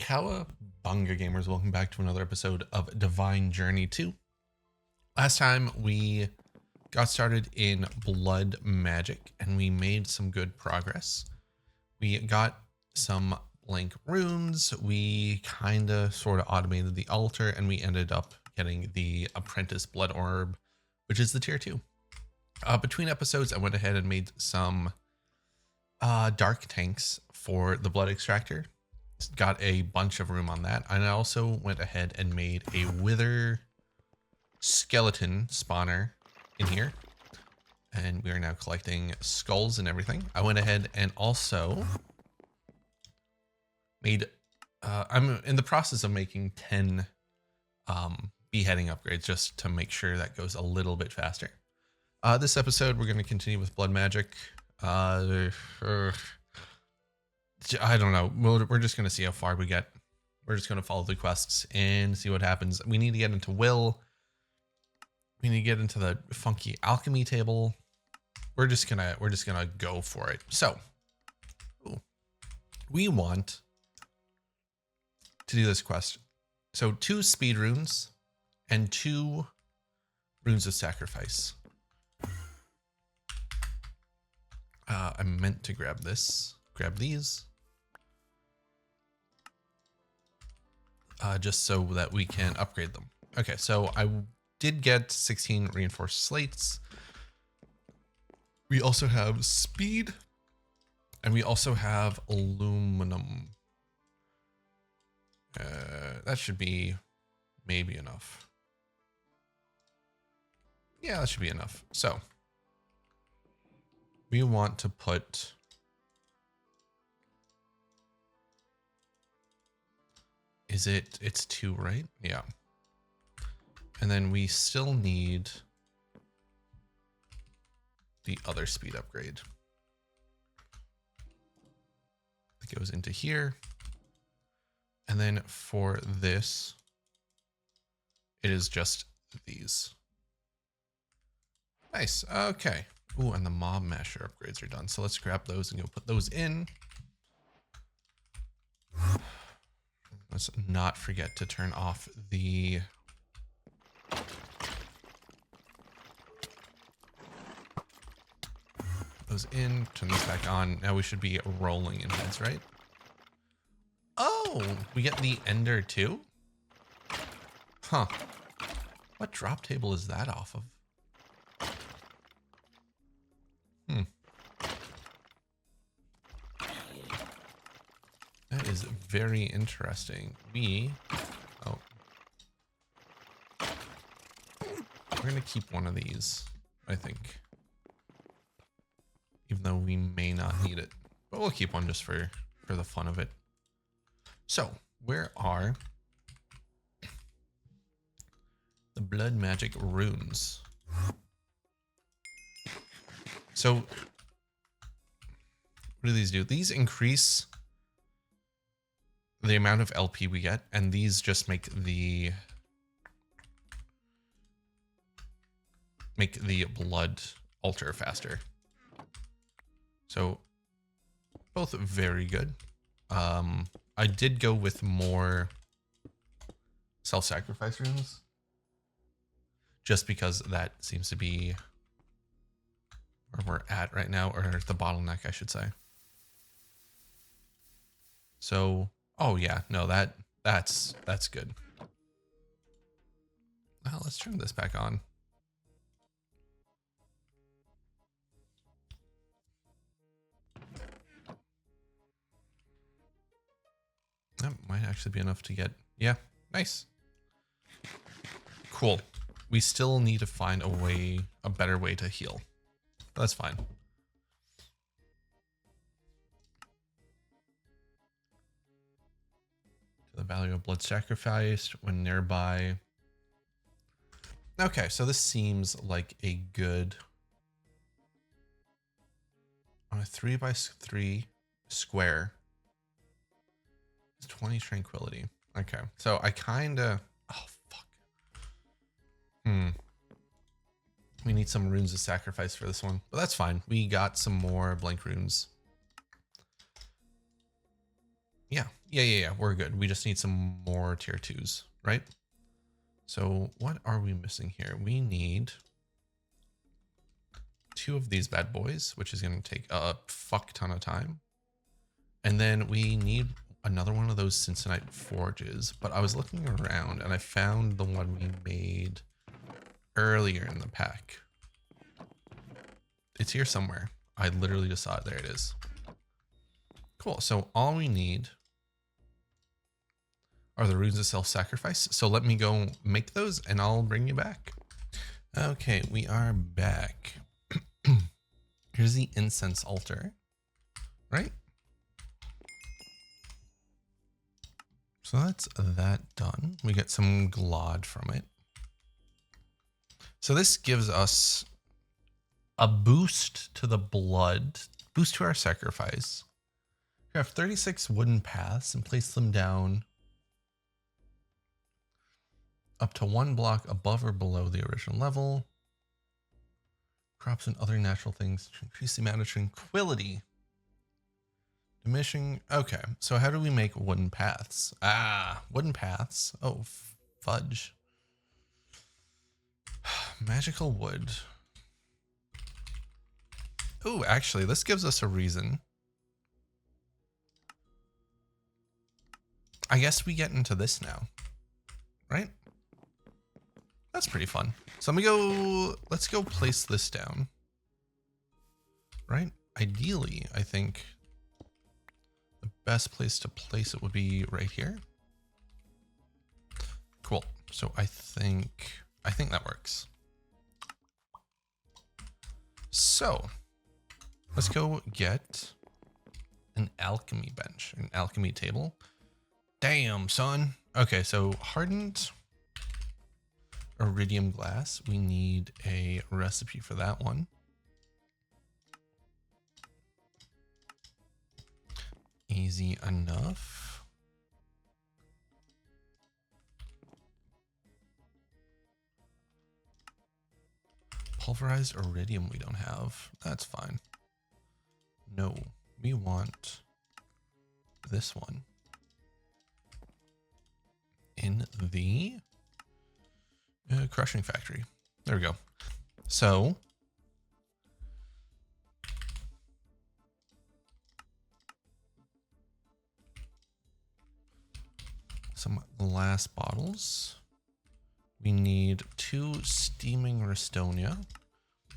Cowabunga gamers, welcome back to another episode of Divine Journey 2. Last time we got started in blood magic and we made some good progress. We got some blank runes, we sort of automated the altar, and we ended up getting the apprentice blood orb, which is the tier 2. Between episodes, I went ahead and made some dark tanks for the blood extractor. Got a bunch of room on that. And I also went ahead and made a wither skeleton spawner in here. And we are now collecting skulls and everything. I went ahead and also made, I'm in the process of making 10 beheading upgrades just to make sure that goes a little bit faster. This episode, we're going to continue with blood magic. I don't know. We're just going to see how far we get. We're just going to follow the quests and see what happens. We need to get into Will. We need to get into the funky alchemy table. We're just gonna go for it. So we want to do this quest. So 2 speed runes and 2 runes of sacrifice. I meant to grab this. Grab these. Just so that we can upgrade them. Okay, so I did get 16 reinforced slates. We also have speed, and we also have aluminum. That should be maybe enough. Yeah, that should be enough. So we want to put it's 2, right? Yeah. And then we still need the other speed upgrade. It goes into here. And then for this, it is just these. Nice. Okay. Ooh, and the mob masher upgrades are done. So let's grab those and go put those in. Let's not forget to turn off the those in, turn this back on. Now we should be rolling in heads, right? Oh, we get the ender too? Huh. What drop table is that off of? That is very interesting. We're gonna keep one of these, I think. Even though we may not need it. But we'll keep one just for the fun of it. So, where are the blood magic runes? So, what do these do? These increase the amount of LP we get, and these just make the blood altar faster. So both very good. I did go with more self-sacrifice runes just because that seems to be where we're at right now, or the bottleneck, I should say. So, oh yeah, no, that's good. Well, let's turn this back on. That might actually be enough to get, yeah, nice. Cool. We still need to find a better way to heal. But that's fine. The value of blood sacrificed when nearby. Okay, so this seems like a good on a 3x3 square. It's 20 tranquility. Okay, so I oh fuck. We need some runes of sacrifice for this one, but that's fine. We got some more blank runes. Yeah. We're good. We just need some more tier 2s, right? So what are we missing here? We need 2 of these bad boys, which is going to take a fuck ton of time. And then we need another one of those Cincinnati forges. But I was looking around and I found the one we made earlier in the pack. It's here somewhere. I literally just saw it. There it is. Cool. So all we need are the runes of self-sacrifice. So let me go make those and I'll bring you back. Okay, we are back. Here's the incense altar, right? So that's that done. We get some glod from it. So this gives us a boost to the blood, boost to our sacrifice. We have 36 wooden paths and place them down up to 1 block above or below the original level. Crops and other natural things to increase the amount of tranquility. Diminishing. Okay, so how do we make wooden paths? Wooden paths. Oh, fudge. Magical wood. Oh, actually, this gives us a reason. I guess we get into this now, right? That's pretty fun. So let's go place this down, right? Ideally, I think the best place to place it would be right here. Cool. So I think that works. So let's go get an alchemy bench, an alchemy table. Damn, son. Okay, so hardened iridium glass. We need a recipe for that one. Easy enough. Pulverized iridium we don't have. That's fine. No, we want this one in the crushing factory. There we go. So some glass bottles. We need 2 steaming Restonia,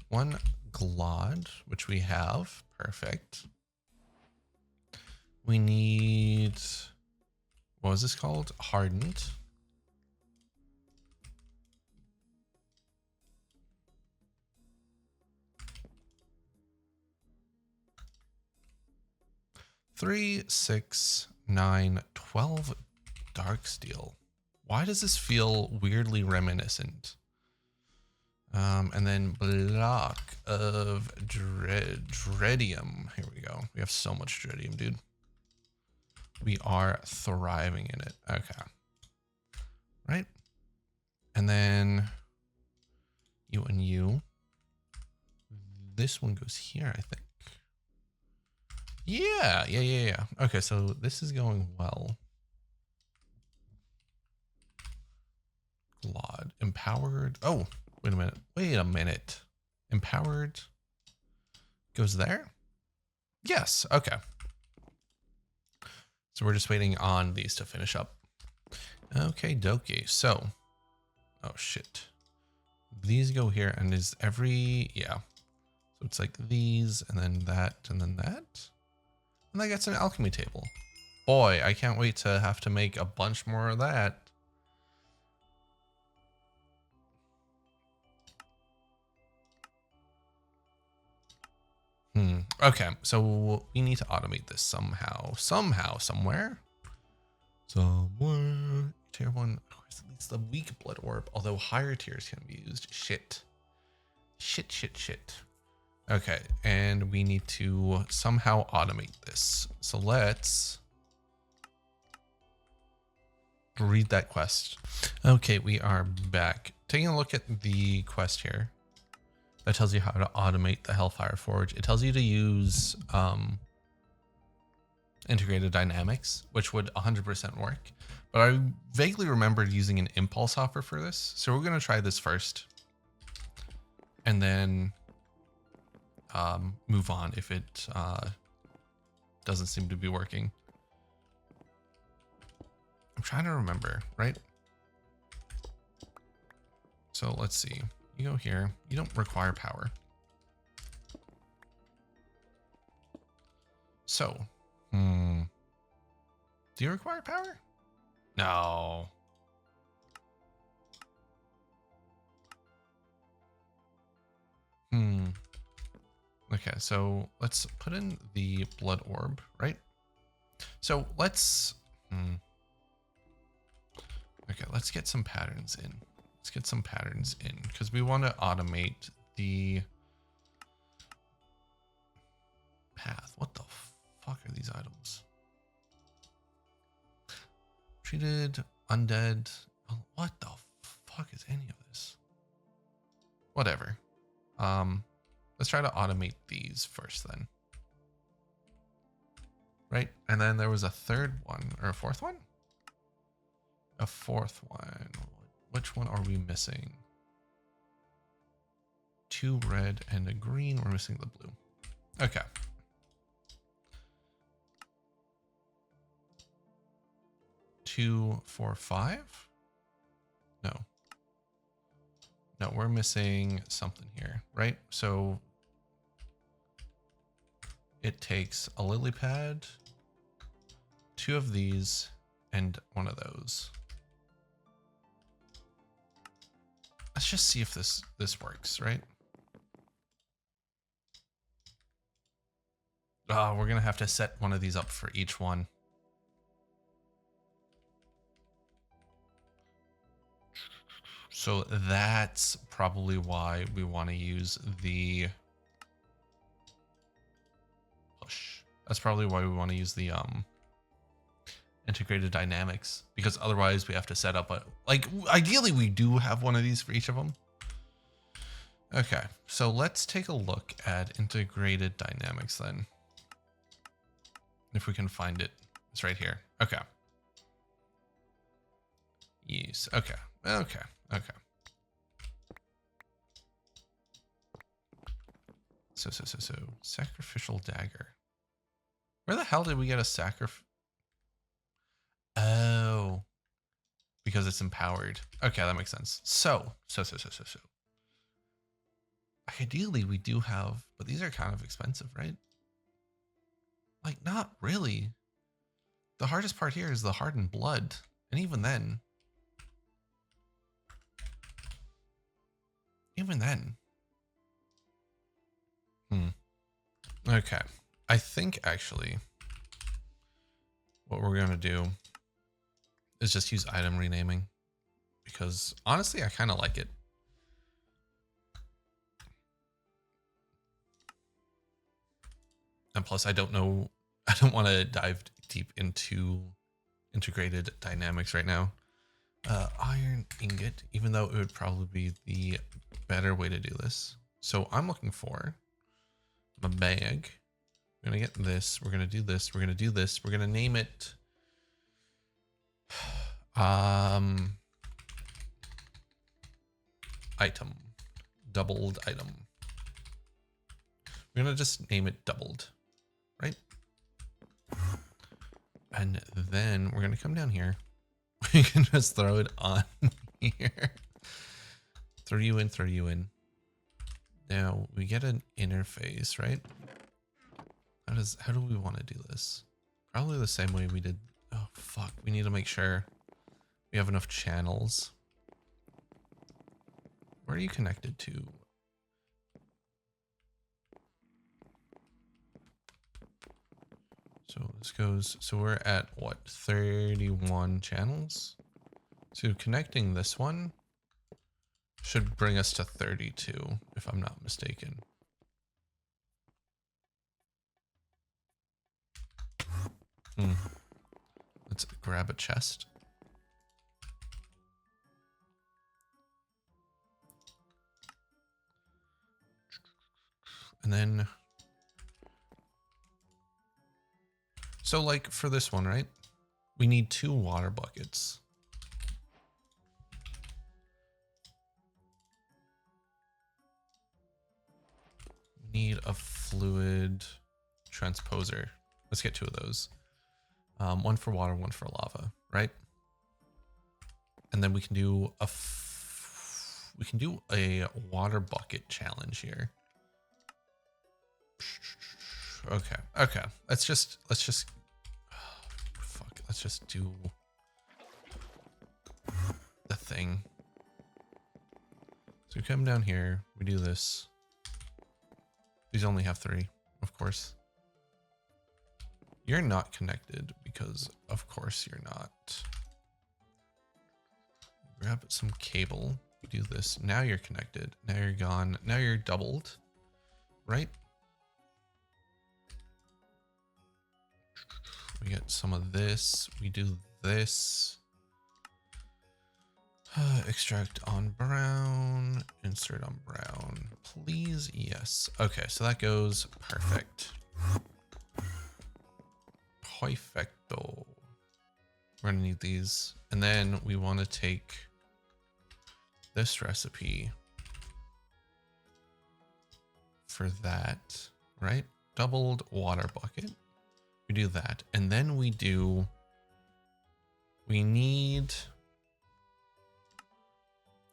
1 glod, which we have. Perfect. We need, what was this called? Hardened. Three, 6, 9, 12 dark steel. Why does this feel weirdly reminiscent? And then block of dreadium. Here we go. We have so much dreadium, dude. We are thriving in it. Okay. Right. And then you and you. This one goes here, I think. Yeah. Okay, so this is going well. Glod. Empowered. Oh, wait a minute. Empowered goes there? Yes, okay. So we're just waiting on these to finish up. Okay, dokie. So, oh shit. These go here and is every, yeah. So it's like these and then that and then that. And that gets an alchemy table. Boy, I can't wait to have to make a bunch more of that. Okay, so we need to automate this somehow, somewhere. Tier 1, at least the weak blood orb, although higher tiers can be used. Shit. Okay, and we need to somehow automate this. So let's read that quest. Okay, we are back. Taking a look at the quest here. That tells you how to automate the Hellfire Forge. It tells you to use integrated dynamics, which would 100% work. But I vaguely remembered using an impulse offer for this. So we're going to try this first and then move on if it doesn't seem to be working. I'm trying to remember, right? So let's see. You go here. You don't require power. So, do you require power? No. Okay, so let's put in the blood orb, right? So let's, okay, let's get some patterns in. Let's get some patterns in because we want to automate the path. What the fuck are these items? Treated, undead. What the fuck is any of this? Whatever. Let's try to automate these first then. Right? And then there was a third one or a fourth one? A fourth one. Which one are we missing? 2 red and a green. We're missing the blue. Okay. Two, 4, 5? No. No, we're missing something here, right? So it takes a lily pad, 2 of these, and 1 of those. Let's just see if this works, right? Oh, we're gonna have to set one of these up for each one. So that's probably why we want to use the push. That's probably why we want to use the integrated dynamics, because otherwise we have to set up a, like, ideally we do have one of these for each of them. Okay, so let's take a look at integrated dynamics then. If we can find it. It's right here. Okay. Yes. Okay. Okay. Okay. So sacrificial dagger. Where the hell did we get a sacrifice? Oh, because it's empowered. Okay, that makes sense. So. Ideally, we do have, but these are kind of expensive, right? Like, not really. The hardest part here is the hardened blood, and even then. Okay, I think actually what we're gonna do is just use item renaming, because honestly I kind of like it. And plus I don't want to dive deep into integrated dynamics right now. Iron ingot, even though it would probably be the better way to do this. So I'm looking for my bag. We're gonna get this. We're gonna do this. We're gonna do this. We're gonna name it item, doubled item. We're gonna just name it doubled, right? And then we're gonna come down here. We can just throw it on here. Throw you in. Now we get an interface, right? How do we want to do this? Probably the same way we did. Oh fuck, we need to make sure we have enough channels. Where are you connected to? So this goes, so we're at what, 31 channels? So connecting this one should bring us to 32, if I'm not mistaken. Let's grab a chest. And then, So like for this one, right? We need 2 water buckets. We need a fluid transposer. Let's get 2 of those. One for water, one for lava, right? And then we can do a water bucket challenge here. Okay. Okay. Let's just fuck. Let's just do the thing. So we come down here, we do this. These only have 3, of course. You're not connected because of course you're not. Grab some cable. We do this. Now you're connected. Now you're gone. Now you're doubled. Right? We get some of this. We do this. Extract on brown. Insert on brown. Please. Yes. Okay, so that goes perfect. Perfecto. We're gonna need these. And then we want to take this recipe for that, right? Doubled water bucket. We do that. And then we need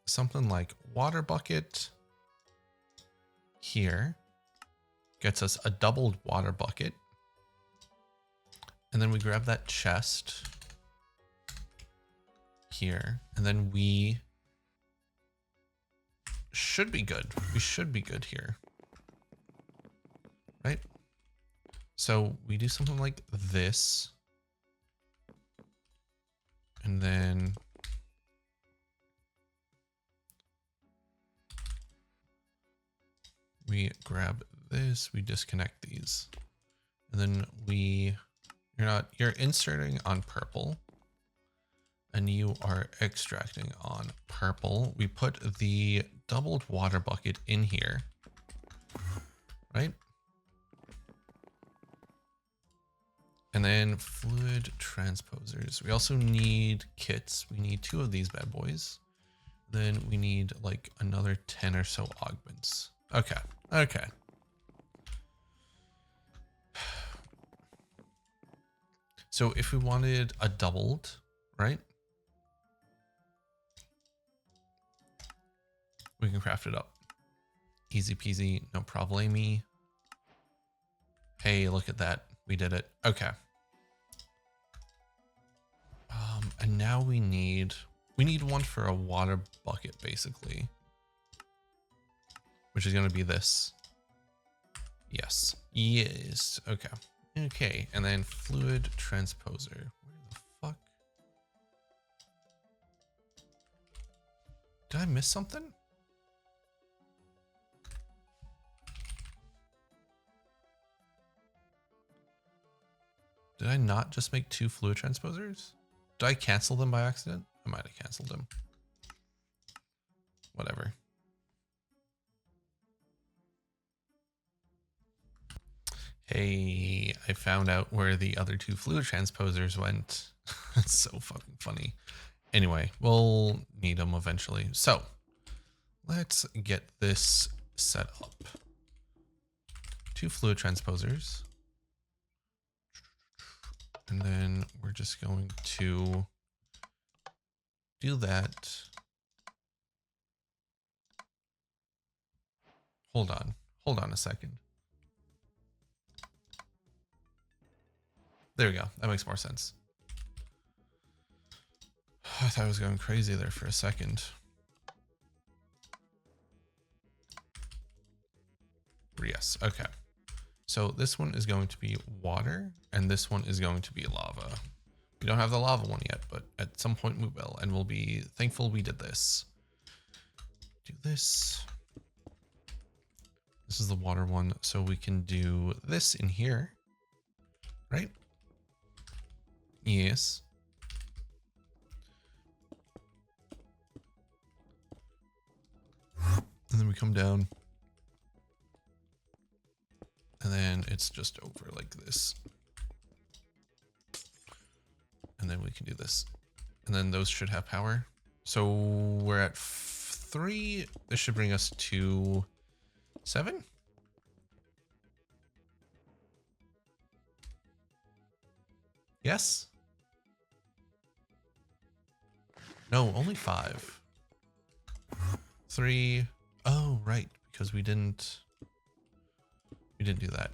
something like water bucket here. Gets us a doubled water bucket. And then we grab that chest here. And then we should be good. We should be good here. Right? So we do something like this. And then we grab this, we disconnect these. And then you're inserting on purple and you are extracting on purple. We put the doubled water bucket in here, right? And then fluid transposers. We also need kits. We need 2 of these bad boys. Then we need like another 10 or so augments. Okay. Okay. So if we wanted a doubled, right? We can craft it up. Easy peasy, no problemy. Hey, look at that. We did it. Okay. And now we need one for a water bucket, basically. Which is going to be this. Yes. Yes. Okay. Okay. And then fluid transposer. Where the fuck? Did I miss something? Did I not just make 2 fluid transposers? Did I cancel them by accident? I might have canceled them. Whatever. Hey, I found out where the other 2 fluid transposers went. It's so fucking funny. Anyway, we'll need them eventually. So let's get this set up. 2 fluid transposers. And then we're just going to do that. Hold on a second. There we go. That makes more sense. I thought I was going crazy there for a second. Yes, okay. So this one is going to be water, and this one is going to be lava. We don't have the lava one yet, but at some point we will, and we'll be thankful we did this. Do this. This is the water one, so we can do this in here, right? Yes. And then we come down. And then it's just over like this. And then we can do this. And then those should have power. So we're at 3. This should bring us to 7. Yes? No, only 5. 3. Oh, right. Because we didn't do that.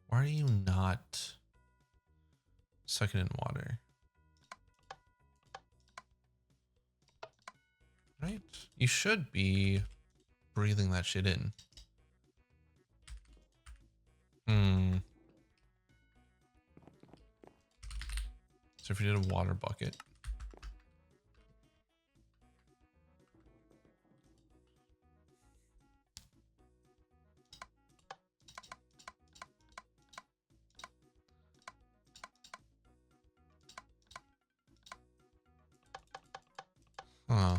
Why are you not sucking in water? Right? You should be breathing that shit in. So if you did a water bucket. Huh.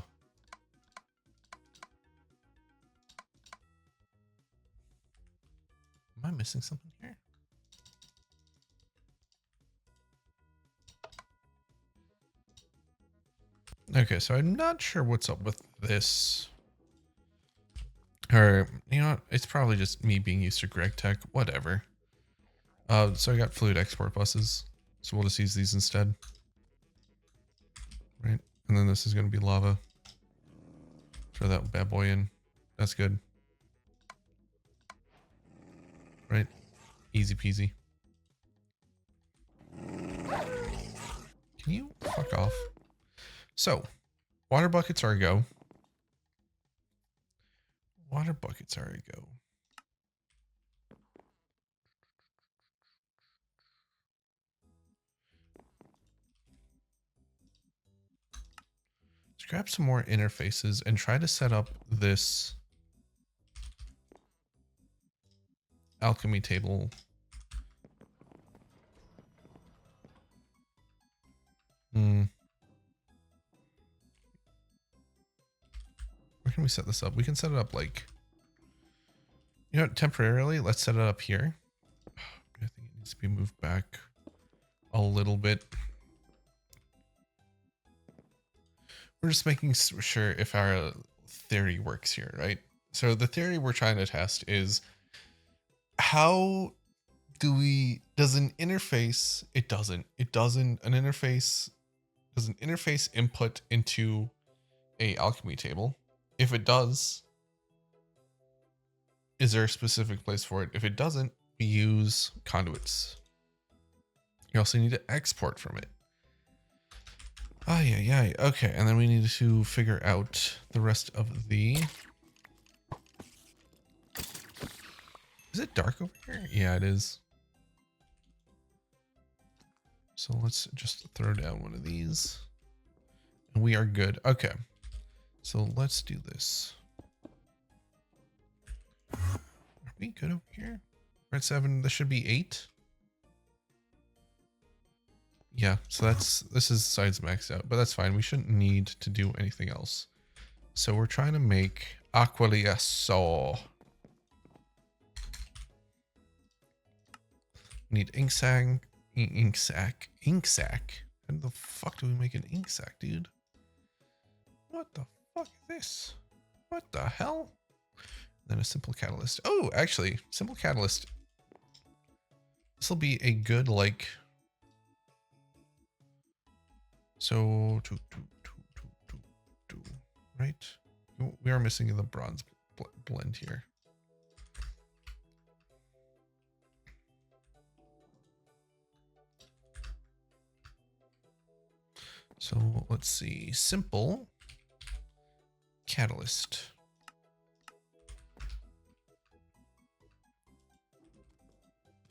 Am I missing something here? Okay, so I'm not sure what's up with this. Or, you know what? It's probably just me being used to Greg Tech. Whatever. So I got fluid export buses. So we'll just use these instead. Right? And then this is going to be lava. Throw that bad boy in. That's good. Right? Easy peasy. Can you fuck off? So, water buckets are a go. Water buckets are a go. Let's grab some more interfaces and try to set up this alchemy table. Where can we set this up? We can set it up like, you know, temporarily. Let's set it up here. I think it needs to be moved back a little bit. We're just making sure if our theory works here, right? So the theory we're trying to test is how does an interface, does an interface input into a alchemy table? If it does, is there a specific place for it? If it doesn't, we use conduits. You also need to export from it. Yeah. Okay, and then we need to figure out the rest of the... Is it dark over here? Yeah, it is. So let's just throw down one of these. And we are good. Okay. So let's do this. Are we good over here? We're at 7. This should be 8. Yeah, so this is sides maxed out, but that's fine. We shouldn't need to do anything else. So we're trying to make Aqualiaso. Need ink sac. How the fuck do we make an ink sac, dude? What the fuck is this? What the hell? Then a simple catalyst. Oh, actually, simple catalyst. This will be a good, like... So, right? We are missing the bronze blend here. So let's see, simple catalyst.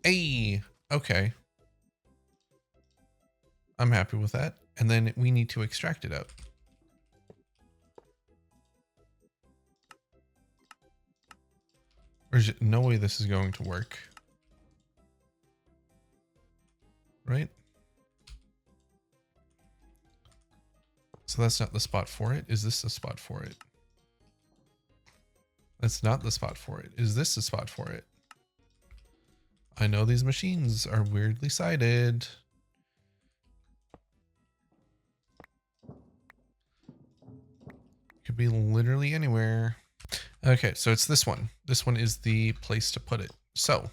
Hey, okay. I'm happy with that. And then we need to extract it out. There's no way this is going to work. right? So that's not the spot for it. Is this the spot for it? That's not the spot for it. Is this the spot for it? I know these machines are weirdly sited. Could be literally anywhere. Okay, so it's this one. This one is the place to put it. So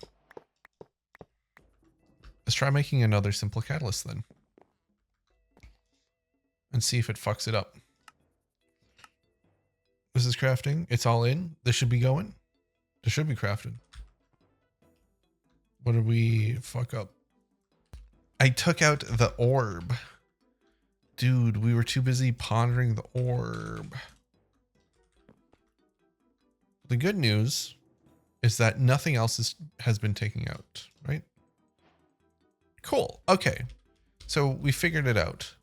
let's try making another simple catalyst then. And see if it fucks it up. This is crafting. It's all in. This should be going. This should be crafted. What did we fuck up? I took out the orb. Dude, we were too busy pondering the orb. The good news is that nothing else has been taken out, right? Cool. Okay. So we figured it out.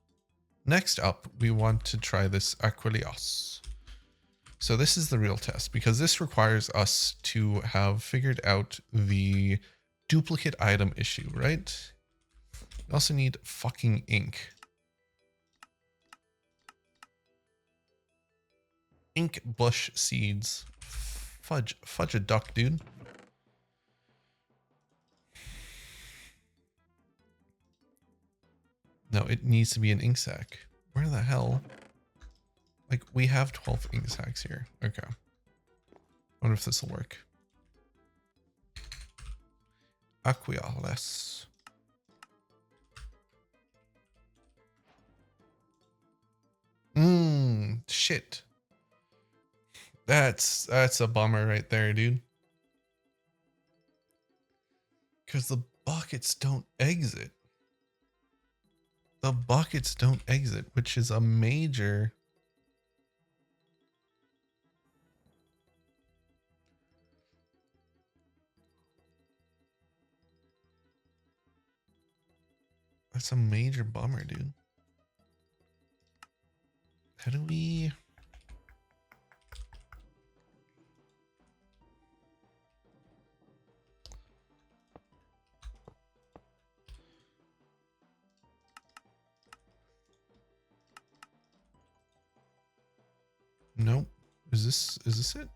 Next up, we want to try this Aquilios. So this is the real test because this requires us to have figured out the duplicate item issue, right? We also need fucking ink. Ink bush seeds. Fudge a duck, dude. No, it needs to be an ink sac. Where the hell? Like, we have 12 ink sacs here. Okay. I wonder if this will work. Aquilios. Shit. That's a bummer right there, dude. Because the buckets don't exit. The buckets don't exit, which is a major... That's a major bummer, dude. How do we... Nope. Is this it?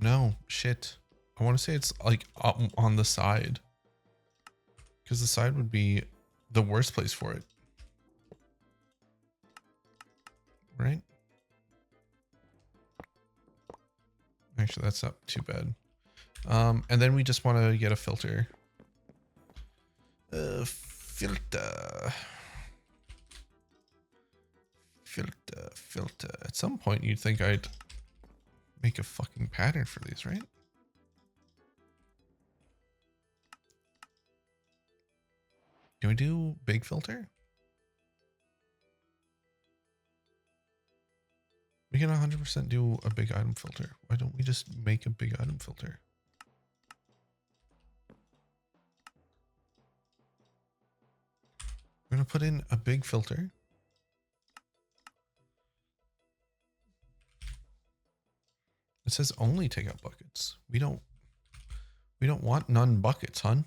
No, shit. I want to say it's like up on the side. Because the side would be the worst place for it. Right? Actually, that's not too bad. And then we just want to get a filter. Filter. At some point, you'd think I'd make a fucking pattern for these, right? Can we do big filter? We can 100% do a big item filter. Why don't we just make a big item filter? We're going to put in a big filter. It says only take out buckets. We don't want none buckets, hun.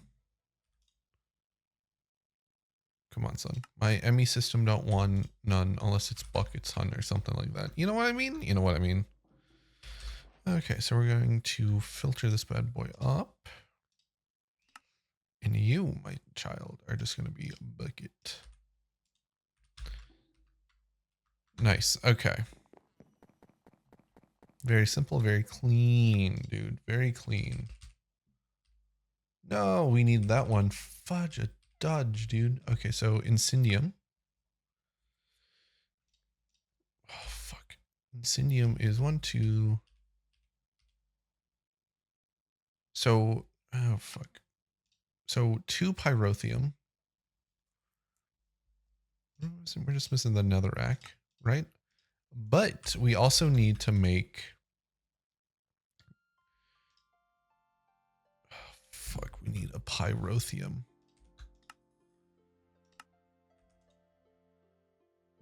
Come on, son. My ME system don't want none unless it's buckets, hun, or something like that. You know what I mean? You know what I mean. Okay, so we're going to filter this bad boy up. And you, my child, are just going to be a bucket. Nice. Okay. Very simple, very clean, dude. Very clean. No, we need that one. Fudge a dudge, dude. Okay, so Incendium. Oh, fuck. Incendium is 1, 2. So, oh, fuck. So 2 Pyrotheum. We're just missing the netherrack, right? But we also need to make... Oh, fuck, we need a Pyrotheum.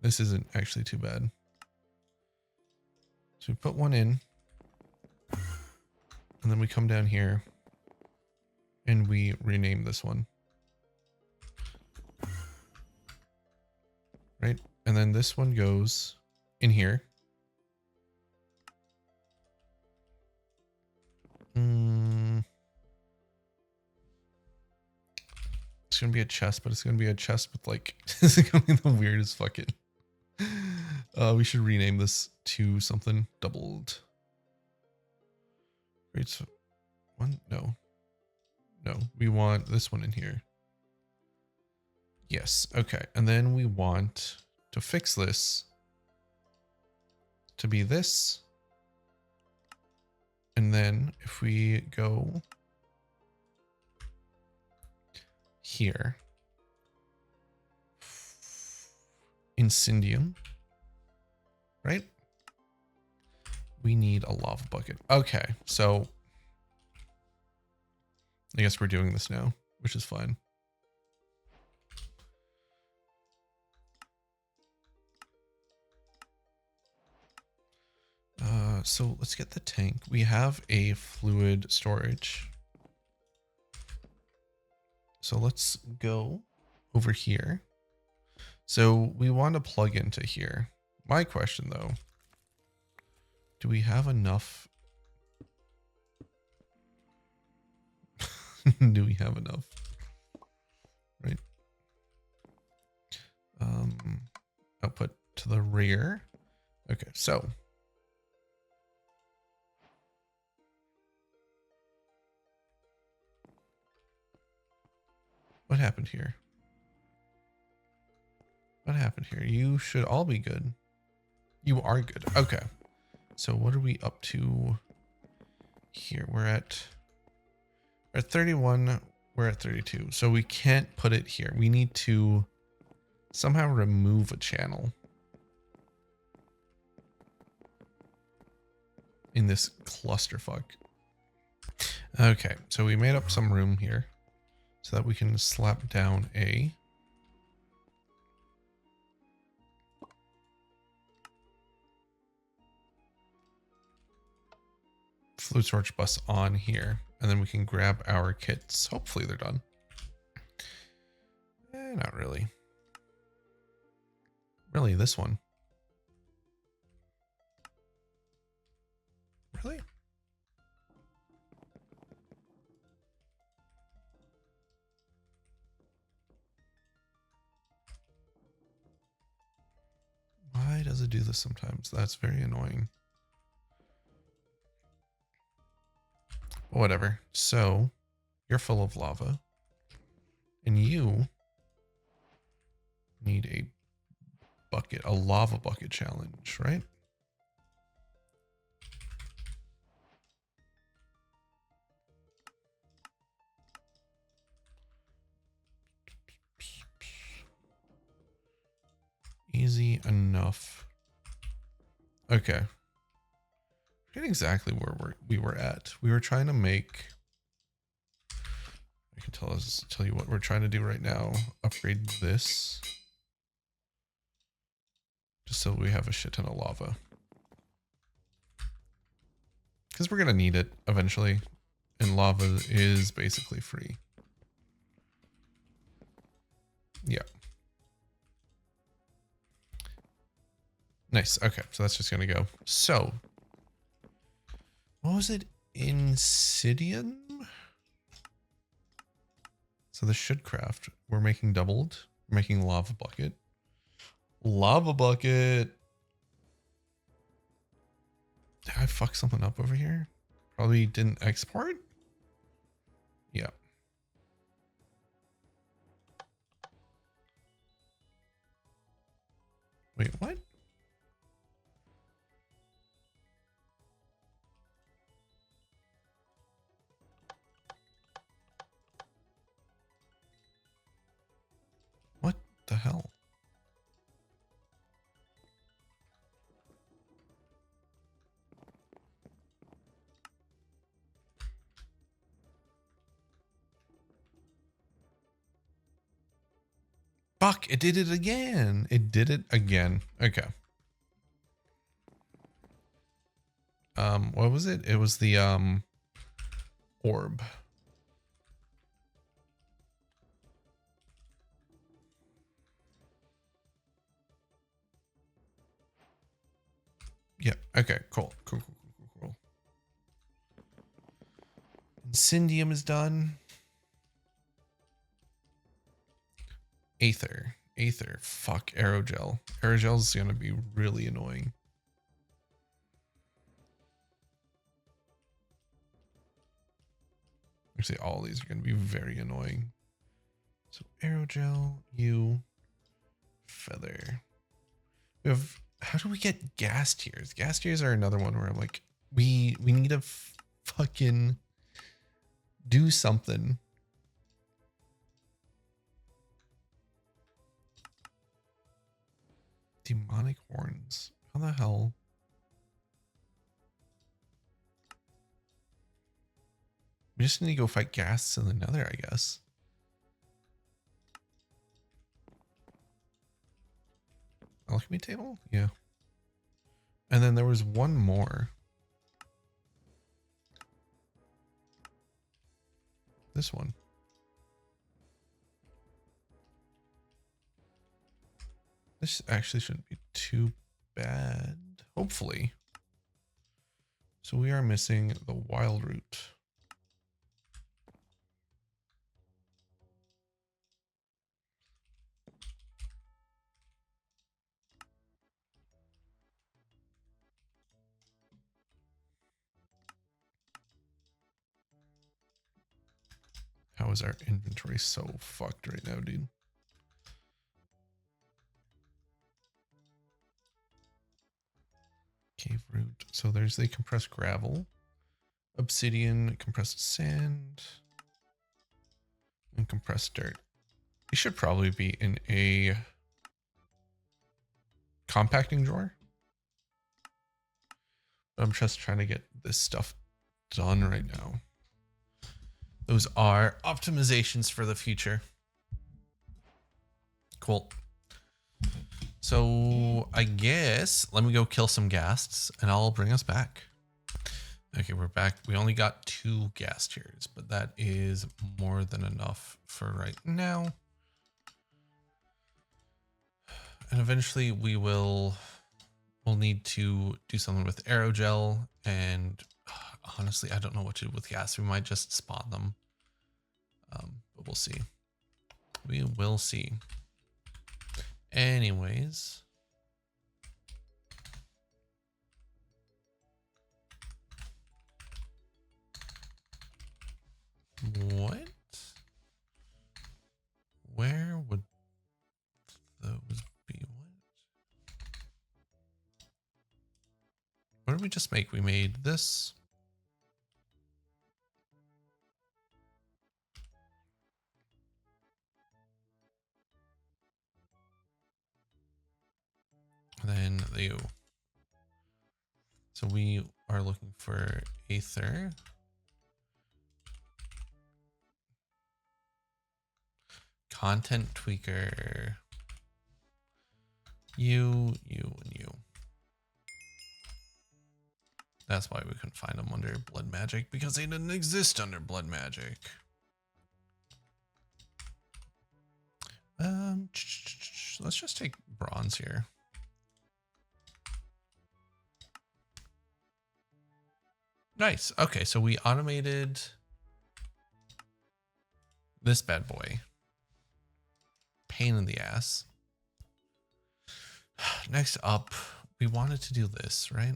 This isn't actually too bad. So we put one in. And then we come down here. and we rename this one. Right? And then this one goes in here. It's gonna be a chest, but it's gonna be a chest with like this is gonna be the weirdest fucking. We should rename this to something doubled. Great. So one, no, we want this one in here. Yes. Okay. And then we want to fix this to be this. And then if we go here, Incendium, right? We need a lava bucket. Okay, so I guess we're doing this now, which is fine. So let's get the tank. We have a fluid storage. So let's go over here. So we want to plug into here. My question though, do we have enough? Do we have enough? Right. Output to the rear. Okay, so what happened here? What happened here? You should all be good. You are good. Okay. So what are we up to here? We're at 31. We're at 32. So we can't put it here. We need to somehow remove a channel in this clusterfuck. Okay. So we made up some room here so that we can slap down a fluid storage bus on here, and then we can grab our kits. Hopefully they're done. Not really. Really, this one. Really? Why does it do this sometimes? That's very annoying. Whatever. So you're full of lava and you need a bucket, a lava bucket challenge, right? Easy enough. Okay. I forget exactly where we were at. We were trying to make, I can tell you what we're trying to do right now. Upgrade this. Just so we have a shit ton of lava. Because we're going to need it eventually. And lava is basically free. Yeah. Nice. Okay. So that's just going to go. So. What was it? Insidium? So this should craft. We're making doubled. We're making lava bucket. Lava bucket. Did I fuck something up over here? Probably didn't export? Yeah. Wait, what? What the hell? Fuck, it did it again. It did it again. Okay. What was it? It was the orb. Yep. Okay, cool. Cool. Incendium is done. Aether. Fuck, aerogel. Aerogel is going to be really annoying. Actually, all these are going to be very annoying. So aerogel, feather. We have, how do we get gas tiers? Gas tiers are another one where I'm like, we need to fucking do something. Demonic horns. How the hell? We just need to go fight ghasts in the nether, I guess. Alchemy table? Yeah. And then there was one more. This one. This actually shouldn't be too bad. Hopefully. So we are missing the wild root. How is our inventory so fucked right now, dude? Cave root. So there's the compressed gravel, obsidian, compressed sand, and compressed dirt. These should probably be in a compacting drawer. But I'm just trying to get this stuff done right now. Those are optimizations for the future. Cool. So I guess let me go kill some ghasts and I'll bring us back. Okay, we're back. We only got 2 gas tiers, but that is more than enough for right now. And eventually we'll need to do something with aerogel, and honestly, I don't know what to do with gas. We might just spawn them. But we'll see. We will see. Anyways. What? Where would those be? What did we just make? We made this. Then the. So we are looking for Aether. Content tweaker. You, and you. That's why we couldn't find them under blood magic, because they didn't exist under blood magic. Let's just take bronze here. Nice. Okay, so we automated this bad boy. Pain in the ass. Next up, we wanted to do this, right?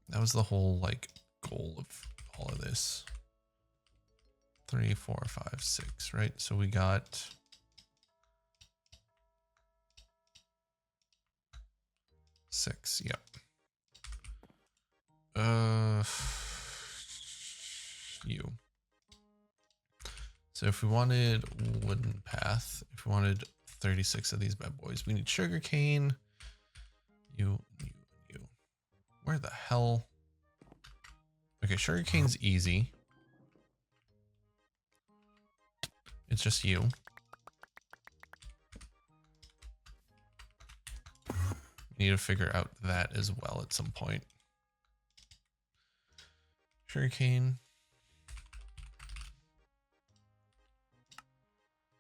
That was the whole like goal of all of this. 3, 4, 5, 6, right? So we got 6, yep. You. So if we wanted wooden path, if we wanted 36 of these bad boys, we need sugarcane. You. Where the hell? Okay, sugarcane's easy. It's just you. Need to figure out that as well at some point. Sugarcane.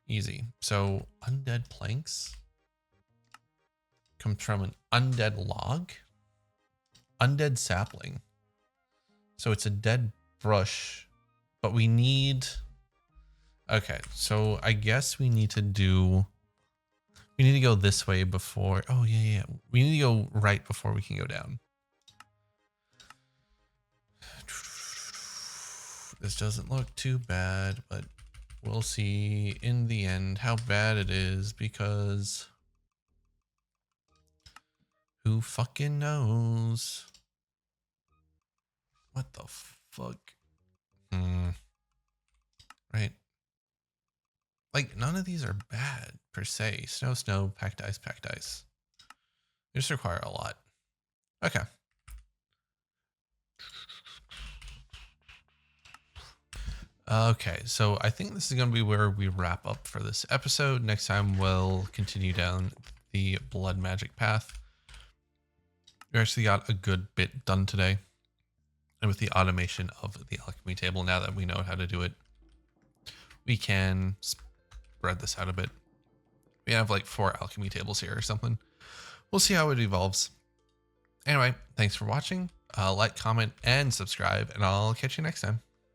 Easy. So undead planks. comes from an undead log, undead sapling. So it's a dead brush, but we need, okay, so I guess we need to go this way before, oh yeah. We need to go right before we can go down. This doesn't look too bad, but we'll see in the end how bad it is, because who fucking knows? What the fuck? Right? Like, none of these are bad per se. Snow, snow, packed ice, packed ice. They just require a lot. Okay. Okay, so I think this is going to be where we wrap up for this episode. Next time, we'll continue down the blood magic path. We actually got a good bit done today. And with the automation of the alchemy table, now that we know how to do it, we can spread this out a bit. We have like 4 alchemy tables here or something. We'll see how it evolves. Anyway, thanks for watching. Like, comment, and subscribe, and I'll catch you next time.